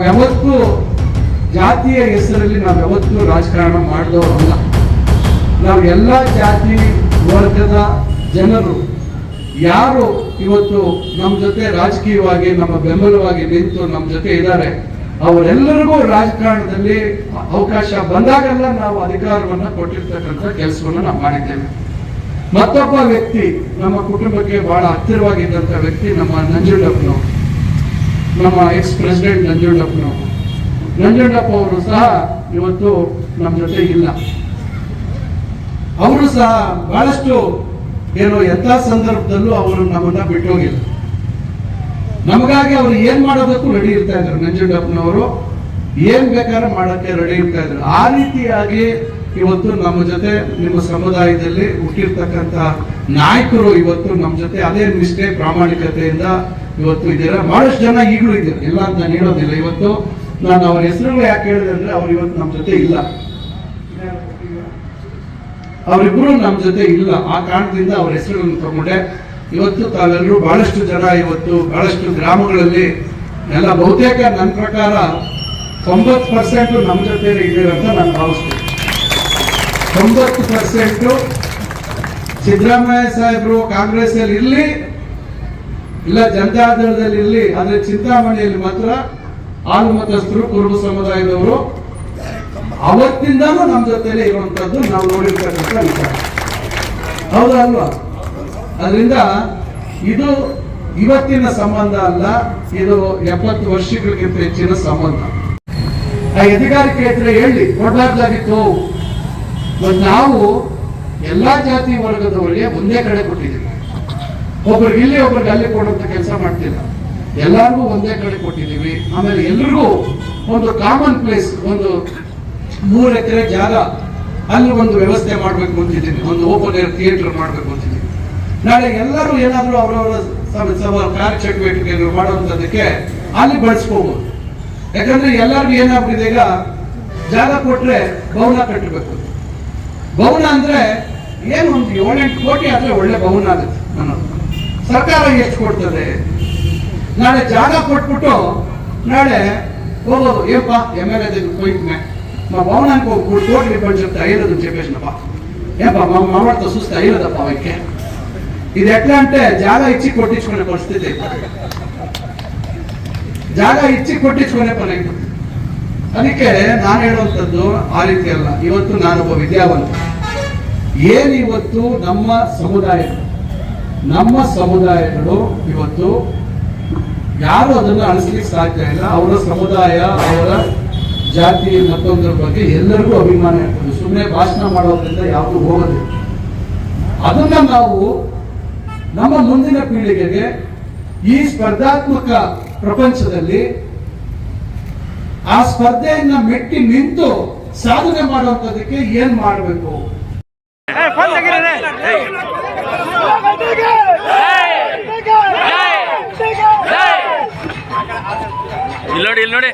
ಯಾವತ್ತೂ ಜಾತಿಯ ಹೆಸರಲ್ಲಿ ನಾವು ಯಾವತ್ತೂ ರಾಜಕಾರಣ ಮಾಡಿದವರಲ್ಲ. ನಾವು ಎಲ್ಲ ಜಾತಿ ವರ್ಗದ ಜನರು ಯಾರು ಇವತ್ತು ನಮ್ಮ ಜೊತೆ ರಾಜಕೀಯವಾಗಿ ನಮ್ಮ ಬೆಂಬಲವಾಗಿ ನಿಂತು ನಮ್ಮ ಜೊತೆ ಇದ್ದಾರೆ, ಅವರೆಲ್ಲರಿಗೂ ರಾಜಕಾರಣದಲ್ಲಿ ಅವಕಾಶ ಬಂದಾಗೆಲ್ಲ ನಾವು ಅಧಿಕಾರವನ್ನ ಕೊಟ್ಟಿರ್ತಕ್ಕಂಥ ಕೆಲಸವನ್ನು ನಾವು ಮಾಡಿದ್ದೇವೆ. ಮತ್ತೊಬ್ಬ ವ್ಯಕ್ತಿ ನಮ್ಮ ಕುಟುಂಬಕ್ಕೆ ಬಹಳ ಹತ್ತಿರವಾಗಿದ್ದಂಥ ವ್ಯಕ್ತಿ ನಮ್ಮ ನಂಜುಂಡಪ್ಪನವರು, ನಮ್ಮ ಎಕ್ಸ್ ಪ್ರೆಸಿಡೆಂಟ್ ನಂಜುಂಡಪ್ಪ ಅವರು ಸಹ ಇವತ್ತು ನಮ್ಮ ಜೊತೆ ಇಲ್ಲ. ಅವರು ಸಹ ಬಹಳಷ್ಟು ಎಂಥ ಸಂದರ್ಭದಲ್ಲೂ ಅವರು ನಮ್ಮನ್ನ ಬಿಟ್ಟು ಹೋಗಿಲ್ಲ. ನಮಗಾಗಿ ಅವರು ಏನ್ ಮಾಡೋದಕ್ಕೂ ರೆಡಿ ಇರ್ತಾ ಇದ್ರು. ನಂಜುಂಡಪ್ಪನವರು ಏನ್ ಬೇಕಾದ್ರೆ ಮಾಡಕ್ಕೆ ರೆಡಿ ಇರ್ತಾ ಇದ್ರು. ಆ ರೀತಿಯಾಗಿ ಇವತ್ತು ನಮ್ಮ ಜೊತೆ ನಿಮ್ಮ ಸಮುದಾಯದಲ್ಲಿ ಹುಟ್ಟಿರ್ತಕ್ಕಂಥ ನಾಯಕರು ಇವತ್ತು ನಮ್ಮ ಜೊತೆ ಅದೇ ನಿಷ್ಠೆ ಪ್ರಾಮಾಣಿಕತೆಯಿಂದ ಇವತ್ತು ಇದ್ದೀರಾ. ಬಹಳಷ್ಟು ಜನ ಈಗಲೂ ಇದ್ದೀರಾ, ಇಲ್ಲ ಅಂತ ನಾನು ಹೇಳೋದಿಲ್ಲ. ಇವತ್ತು ನಾನು ಅವ್ರ ಹೆಸರುಗಳು ಯಾಕೆ ಹೇಳಿದೆ ಅಂದ್ರೆ ಅವ್ರು ಇವತ್ತು ನಮ್ಮ ಜೊತೆ ಇಲ್ಲ, ಅವರಿಬ್ರು ನಮ್ಮ ಜೊತೆ ಇಲ್ಲ. ಆ ಕಾರಣದಿಂದ ಅವ್ರ ಹೆಸರುಗಳನ್ನು ತಗೊಂಡೆ. ಇವತ್ತು ತಾವೆಲ್ಲರೂ ಬಹಳಷ್ಟು ಜನ ಇವತ್ತು ಬಹಳಷ್ಟು ಗ್ರಾಮಗಳಲ್ಲಿ ಎಲ್ಲ ಬಹುತೇಕ ನನ್ನ ಪ್ರಕಾರ 90% ನಮ್ಮ ಜೊತೆ ಇದ್ದೀರಂತ ನಾನು ಭಾವಿಸ್ತೀನಿ. 90% ಸಿದ್ದರಾಮಯ್ಯ ಸಾಹೇಬರು ಕಾಂಗ್ರೆಸ್ ಅಲ್ಲಿ ಇರ್ಲಿ ಇಲ್ಲ ಜನತಾದಳದಲ್ಲಿ ಇರ್ಲಿ, ಆದ್ರೆ ಚಿಂತಾಮಣಿಯಲ್ಲಿ ಮಾತ್ರ ಆಲ್ಮತಸ್ಥರು ಕುರುಬ ಸಮುದಾಯದವರು ಅವತ್ತಿಂದಾನು ನಮ್ಮ ಜೊತೆಲೆ ಇರುವಂತದ್ದು ನಾವು ನೋಡಿರ್ತಕ್ಕಂಥ ವಿಚಾರ. ಹೌದಾ ಅಲ್ವಾ? ಅದರಿಂದ ಇದು ಇವತ್ತಿನ ಸಂಬಂಧ ಅಲ್ಲ, ಇದು 70 ವರ್ಷಗಳಿಗಿಂತ ಹೆಚ್ಚಿನ ಸಂಬಂಧ. ಆ ಅಧಿಕಾರಕ್ಕೆ ಹತ್ರ ಹೇಳಿ ಕೊಡಬಾರ್ದಾಗಿತ್ತು. ನಾವು ಎಲ್ಲಾ ಜಾತಿ ವರ್ಗದವರಿಗೆ ಒಂದೇ ಕಡೆ ಕೊಟ್ಟಿದ್ದೀವಿ. ಒಬ್ರಿಗೆ ಇಲ್ಲಿ ಒಬ್ರಿಗೆ ಅಲ್ಲಿ ಕೊಡುವಂತ ಕೆಲಸ ಮಾಡ್ತಿಲ್ಲ, ಎಲ್ಲರಿಗೂ ಒಂದೇ ಕಡೆ ಕೊಟ್ಟಿದ್ದೀವಿ. ಆಮೇಲೆ ಎಲ್ರಿಗೂ ಒಂದು ಕಾಮನ್ ಪ್ಲೇಸ್, ಒಂದು 3 ಎಕರೆ ಜಾಗ ಅಲ್ಲಿ ಒಂದು ವ್ಯವಸ್ಥೆ ಮಾಡ್ಬೇಕು ಅಂತಿದ್ದೀನಿ. ಒಂದು ಓಪನ್ ಏರ್ ಥಿಯೇಟರ್ ಮಾಡ್ಬೇಕು ಅಂತಿದ್ದೀನಿ. ನಾಳೆ ಎಲ್ಲರೂ ಏನಾದ್ರು ಅವರವರ ಕಾರ್ಯಚಟುವಟಿಕೆಗಳು ಮಾಡುವಂತದಕ್ಕೆ ಅಲ್ಲಿ ಬಳಸ್ಕೋಬಹುದು. ಯಾಕಂದ್ರೆ ಎಲ್ಲರಿಗೂ ಏನಾಗ್ಬಿಟ್ಟಿದೆ, ಈಗ ಜಾಗ ಕೊಟ್ರೆ ಭವನ ಕಟ್ಟಬೇಕು. ಭವನ ಅಂದ್ರೆ ಏನು, ಒಂದು 7-8 ಕೋಟಿ ಆದ್ರೆ ಒಳ್ಳೆ ಭವನ ಆಗುತ್ತೆ. ಸರ್ಕಾರ ಎಷ್ಟು ಕೊಡ್ತದೆ? ನಾಳೆ ಜಾಗ ಕೊಟ್ಬಿಟ್ಟು ನಾಳೆ ಹೋಗೋದು ಏಪ್ಪ MLA ಕೊಯ್ತನೆ ಭವನ ಕೋಟಿ ಪಂಚಾಯತ್ ಐರದು ಚೇಪೇಶನಪ್ಪ ಏಪ್ಪ ಮಾಡ್ತಾ ಸುಸ್ತ ಐರದಪ್ಪ ಅವಕ್ಕೆ. ಇದು ಎಟ್లా అంటే ಜಾಗ ಇಚ್ಚಿ ಕೊಟ್ಟಿಸ್ಕೊನೆ ಪರಿಸ್ಥಿತಿ, ಜಾಗ ಇಚ್ಚಿ ಕೊಟ್ಟಿಸ್ಕೊನೆ ಪರಿ. ಅದಕ್ಕೆ ನಾನು ಹೇಳುವಂಥದ್ದು ಆ ರೀತಿ ಅಲ್ಲ. ಇವತ್ತು ನಾನೊಬ್ಬ ವಿದ್ಯಾವಂತ. ಏನಿವತ್ತು ನಮ್ಮ ಸಮುದಾಯಗಳು ಇವತ್ತು ಯಾರು ಅದನ್ನು ಅಳಿಸ್ಲಿಕ್ಕೆ ಸಾಧ್ಯ ಇಲ್ಲ. ಅವರ ಸಮುದಾಯ, ಅವರ ಜಾತಿ ಮತ್ತೊಂದರ ಬಗ್ಗೆ ಎಲ್ಲರಿಗೂ ಅಭಿಮಾನ ಇರ್ತದೆ. ಸುಮ್ಮನೆ ಭಾಷಣ ಮಾಡೋದ್ರಿಂದ ಯಾವುದು ಹೋಗೋದಿಲ್ಲ. ಅದನ್ನ ನಾವು ನಮ್ಮ ಮುಂದಿನ ಪೀಳಿಗೆಗೆ ಈ ಸ್ಪರ್ಧಾತ್ಮಕ ಪ್ರಪಂಚದಲ್ಲಿ ಆ ಸ್ಪರ್ಧೆಯನ್ನ ಮೆಟ್ಟಿ ನಿಂತು ಸಾಧನೆ ಮಾಡುವಂತದಕ್ಕೆ ಏನ್ ಮಾಡಬೇಕು? ಇಲ್ಲಿ ನೋಡಿ ಎಲ್ಲರೂ